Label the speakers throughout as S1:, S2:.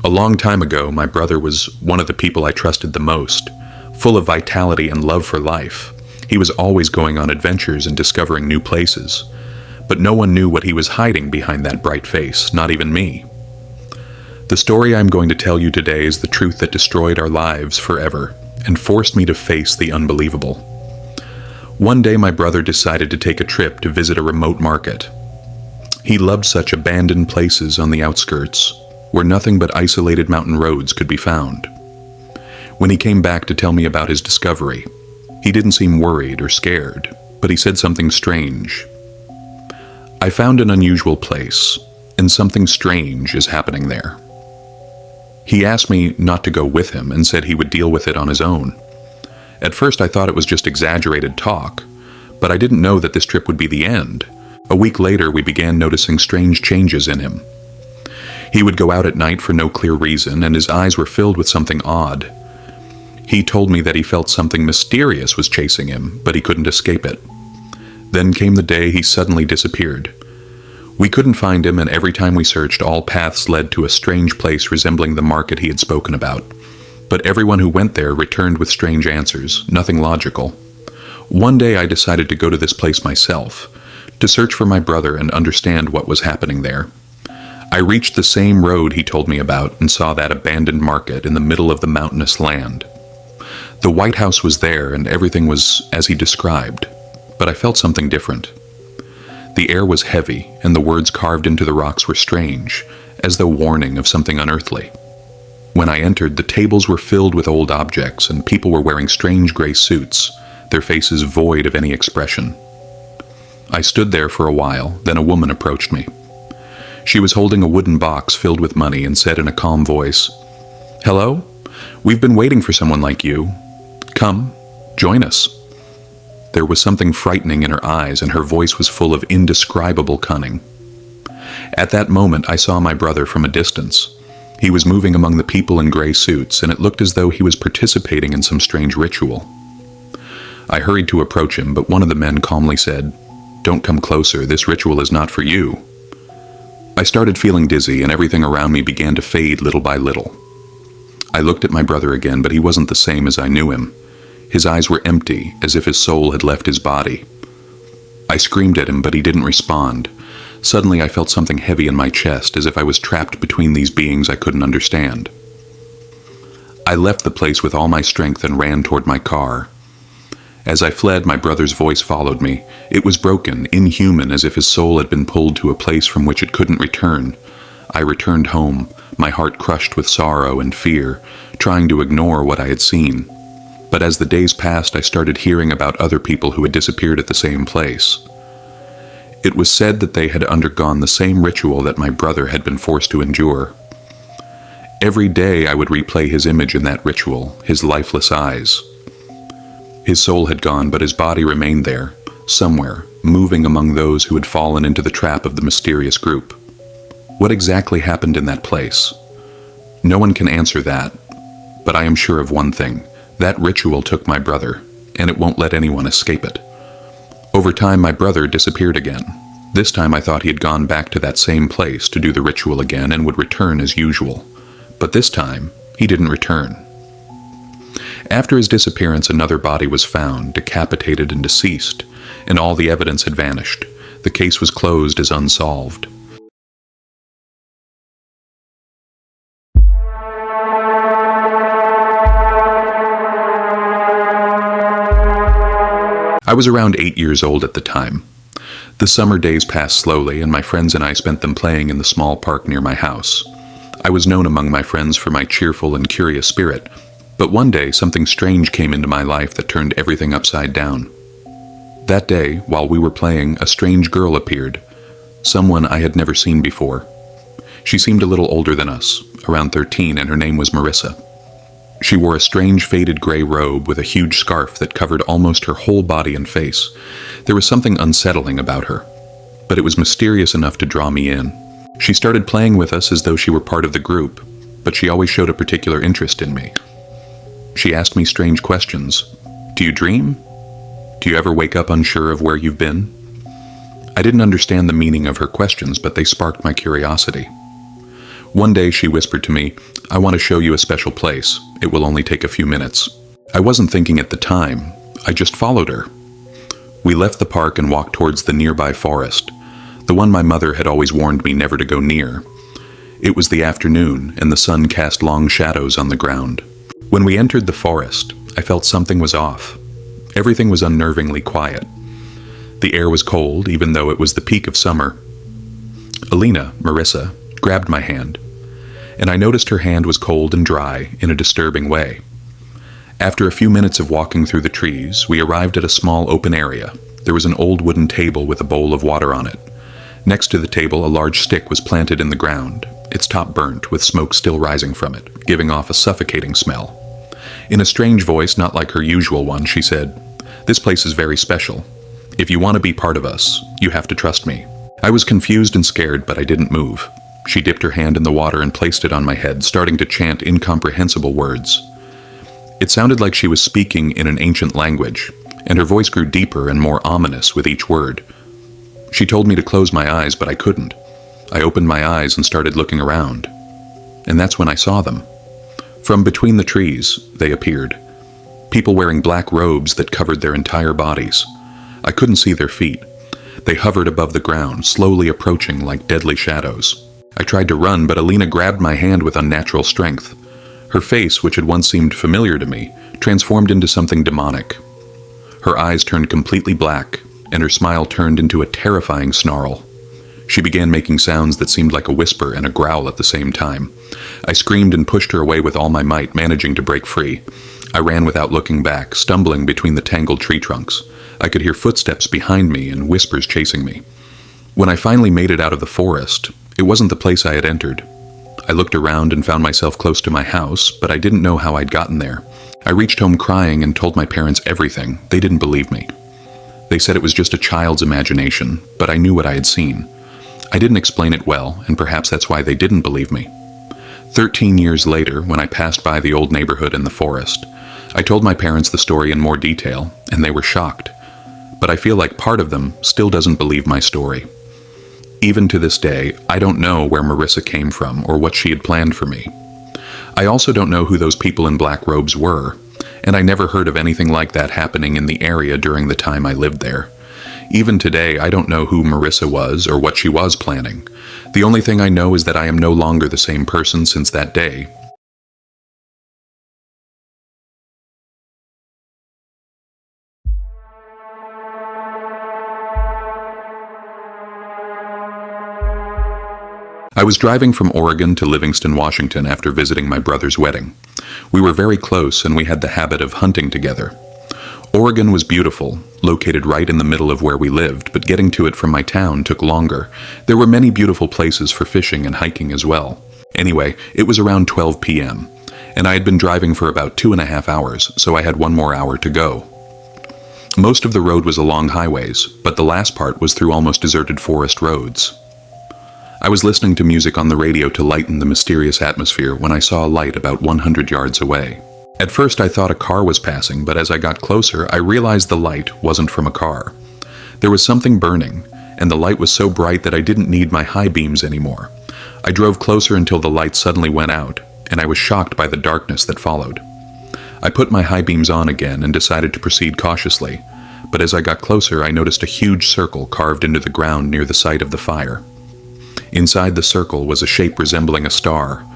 S1: A long time ago, my brother was one of the people I trusted the most, full of vitality and love for life. He was always going on adventures and discovering new places. But no one knew what he was hiding behind that bright face, not even me. The story I'm going to tell you today is the truth that destroyed our lives forever and forced me to face the unbelievable. One day my brother decided to take a trip to visit a remote market. He loved such abandoned places on the outskirts, where nothing but isolated mountain roads could be found. When he came back to tell me about his discovery, he didn't seem worried or scared, but he said something strange. "I found an unusual place, and something strange is happening there." He asked me not to go with him and said he would deal with it on his own. At first I thought it was just exaggerated talk, but I didn't know that this trip would be the end. A week later we began noticing strange changes in him. He would go out at night for no clear reason, and his eyes were filled with something odd. He told me that he felt something mysterious was chasing him, but he couldn't escape it. Then came the day he suddenly disappeared. We couldn't find him, and every time we searched, all paths led to a strange place resembling the market he had spoken about. But everyone who went there returned with strange answers, nothing logical. One day I decided to go to this place myself, to search for my brother and understand what was happening there. I reached the same road he told me about and saw that abandoned market in the middle of the mountainous land. The White House was there and everything was as he described, but I felt something different. The air was heavy and the words carved into the rocks were strange, as though warning of something unearthly. When I entered, the tables were filled with old objects and people were wearing strange gray suits, their faces void of any expression. I stood there for a while, then a woman approached me. She was holding a wooden box filled with money and said in a calm voice, "Hello? We've been waiting for someone like you. Come, join us." There was something frightening in her eyes, and her voice was full of indescribable cunning. At that moment, I saw my brother from a distance. He was moving among the people in gray suits, and it looked as though he was participating in some strange ritual. I hurried to approach him, but one of the men calmly said, "Don't come closer, this ritual is not for you." I started feeling dizzy, and everything around me began to fade little by little. I looked at my brother again, but he wasn't the same as I knew him. His eyes were empty, as if his soul had left his body. I screamed at him, but he didn't respond. Suddenly I felt something heavy in my chest, as if I was trapped between these beings I couldn't understand. I left the place with all my strength and ran toward my car. As I fled, my brother's voice followed me. It was broken, inhuman, as if his soul had been pulled to a place from which it couldn't return. I returned home, my heart crushed with sorrow and fear, trying to ignore what I had seen. But as the days passed, I started hearing about other people who had disappeared at the same place. It was said that they had undergone the same ritual that my brother had been forced to endure. Every day I would replay his image in that ritual, his lifeless eyes. His soul had gone, but his body remained there, somewhere, moving among those who had fallen into the trap of the mysterious group. What exactly happened in that place? No one can answer that, but I am sure of one thing. That ritual took my brother, and it won't let anyone escape it. Over time, my brother disappeared again. This time I thought he had gone back to that same place to do the ritual again and would return as usual. But this time, he didn't return. After his disappearance, another body was found, decapitated and deceased, and all the evidence had vanished. The case was closed as unsolved. I was around 8 years old at the time. The summer days passed slowly, and my friends and I spent them playing in the small park near my house. I was known among my friends for my cheerful and curious spirit, but one day something strange came into my life that turned everything upside down. That day, while we were playing, a strange girl appeared, someone I had never seen before. She seemed a little older than us, around 13, and her name was Marissa. She wore a strange faded gray robe with a huge scarf that covered almost her whole body and face. There was something unsettling about her, but it was mysterious enough to draw me in. She started playing with us as though she were part of the group, but she always showed a particular interest in me. She asked me strange questions. "Do you dream? Do you ever wake up unsure of where you've been?" I didn't understand the meaning of her questions, but they sparked my curiosity. One day she whispered to me, "I want to show you a special place. It will only take a few minutes." I wasn't thinking at the time. I just followed her. We left the park and walked towards the nearby forest, the one my mother had always warned me never to go near. It was the afternoon, and the sun cast long shadows on the ground. When we entered the forest, I felt something was off. Everything was unnervingly quiet. The air was cold, even though it was the peak of summer. Alina, Marissa, grabbed my hand, and I noticed her hand was cold and dry in a disturbing way. After a few minutes of walking through the trees, we arrived at a small open area. There was an old wooden table with a bowl of water on it. Next to the table, a large stick was planted in the ground, its top burnt, with smoke still rising from it, giving off a suffocating smell. In a strange voice, not like her usual one, she said, "This place is very special. If you want to be part of us, you have to trust me." I was confused and scared, but I didn't move. She dipped her hand in the water and placed it on my head, starting to chant incomprehensible words. It sounded like she was speaking in an ancient language, and her voice grew deeper and more ominous with each word. She told me to close my eyes, but I couldn't. I opened my eyes and started looking around. And that's when I saw them. From between the trees, they appeared. People wearing black robes that covered their entire bodies. I couldn't see their feet. They hovered above the ground, slowly approaching like deadly shadows. I tried to run, but Alina grabbed my hand with unnatural strength. Her face, which had once seemed familiar to me, transformed into something demonic. Her eyes turned completely black, and her smile turned into a terrifying snarl. She began making sounds that seemed like a whisper and a growl at the same time. I screamed and pushed her away with all my might, managing to break free. I ran without looking back, stumbling between the tangled tree trunks. I could hear footsteps behind me and whispers chasing me. When I finally made it out of the forest, it wasn't the place I had entered. I looked around and found myself close to my house, but I didn't know how I'd gotten there. I reached home crying and told my parents everything. They didn't believe me. They said it was just a child's imagination, but I knew what I had seen. I didn't explain it well, and perhaps that's why they didn't believe me. 13 years later, when I passed by the old neighborhood in the forest, I told my parents the story in more detail, and they were shocked. But I feel like part of them still doesn't believe my story. Even to this day, I don't know where Marissa came from or what she had planned for me. I also don't know who those people in black robes were, and I never heard of anything like that happening in the area during the time I lived there. Even today, I don't know who Marissa was or what she was planning. The only thing I know is that I am no longer the same person since that day. I was driving from Oregon to Livingston, Washington after visiting my brother's wedding. We were very close and we had the habit of hunting together. Oregon was beautiful, located right in the middle of where we lived, but getting to it from my town took longer. There were many beautiful places for fishing and hiking as well. Anyway, it was around 12 p.m., and I had been driving for about 2.5 hours, so I had 1 more hour to go. Most of the road was along highways, but the last part was through almost deserted forest roads. I was listening to music on the radio to lighten the mysterious atmosphere when I saw a light about 100 yards away. At first I thought a car was passing, but as I got closer, I realized the light wasn't from a car. There was something burning, and the light was so bright that I didn't need my high beams anymore. I drove closer until the light suddenly went out, and I was shocked by the darkness that followed. I put my high beams on again and decided to proceed cautiously, but as I got closer I noticed a huge circle carved into the ground near the site of the fire. Inside the circle was a shape resembling a star.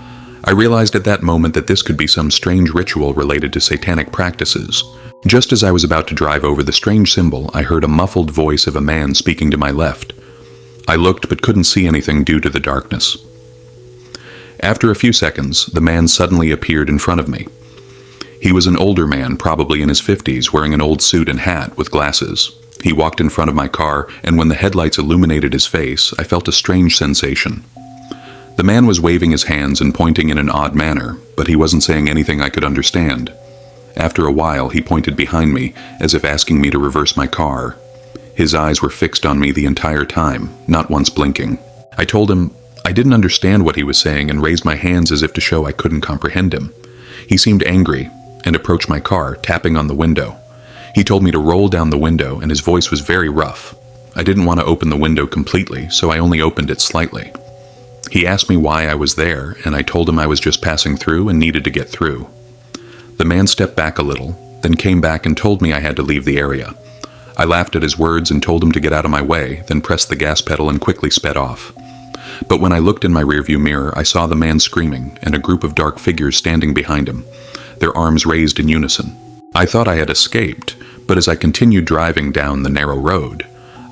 S1: I realized at that moment that this could be some strange ritual related to satanic practices. Just as I was about to drive over the strange symbol, I heard a muffled voice of a man speaking to my left. I looked but couldn't see anything due to the darkness. After a few seconds, the man suddenly appeared in front of me. He was an older man, probably in his 50s, wearing an old suit and hat with glasses. He walked in front of my car, and when the headlights illuminated his face, I felt a strange sensation. The man was waving his hands and pointing in an odd manner, but he wasn't saying anything I could understand. After a while, he pointed behind me, as if asking me to reverse my car. His eyes were fixed on me the entire time, not once blinking. I told him I didn't understand what he was saying and raised my hands as if to show I couldn't comprehend him. He seemed angry and approached my car, tapping on the window. He told me to roll down the window, and his voice was very rough. I didn't want to open the window completely, so I only opened it slightly. He asked me why I was there, and I told him I was just passing through and needed to get through. The man stepped back a little, then came back and told me I had to leave the area. I laughed at his words and told him to get out of my way, then pressed the gas pedal and quickly sped off. But when I looked in my rearview mirror, I saw the man screaming and a group of dark figures standing behind him, their arms raised in unison. I thought I had escaped, but as I continued driving down the narrow road,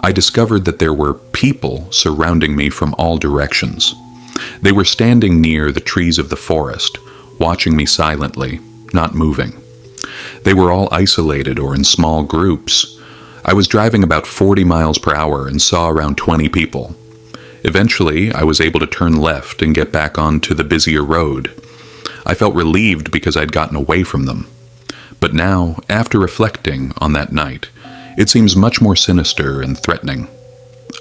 S1: I discovered that there were people surrounding me from all directions. They were standing near the trees of the forest, watching me silently, not moving. They were all isolated or in small groups. I was driving about 40 miles per hour and saw around 20 people. Eventually, I was able to turn left and get back onto the busier road. I felt relieved because I'd gotten away from them. But now, after reflecting on that night, it seems much more sinister and threatening.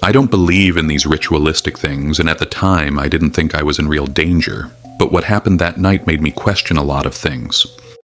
S1: I don't believe in these ritualistic things, and at the time I didn't think I was in real danger. But what happened that night made me question a lot of things.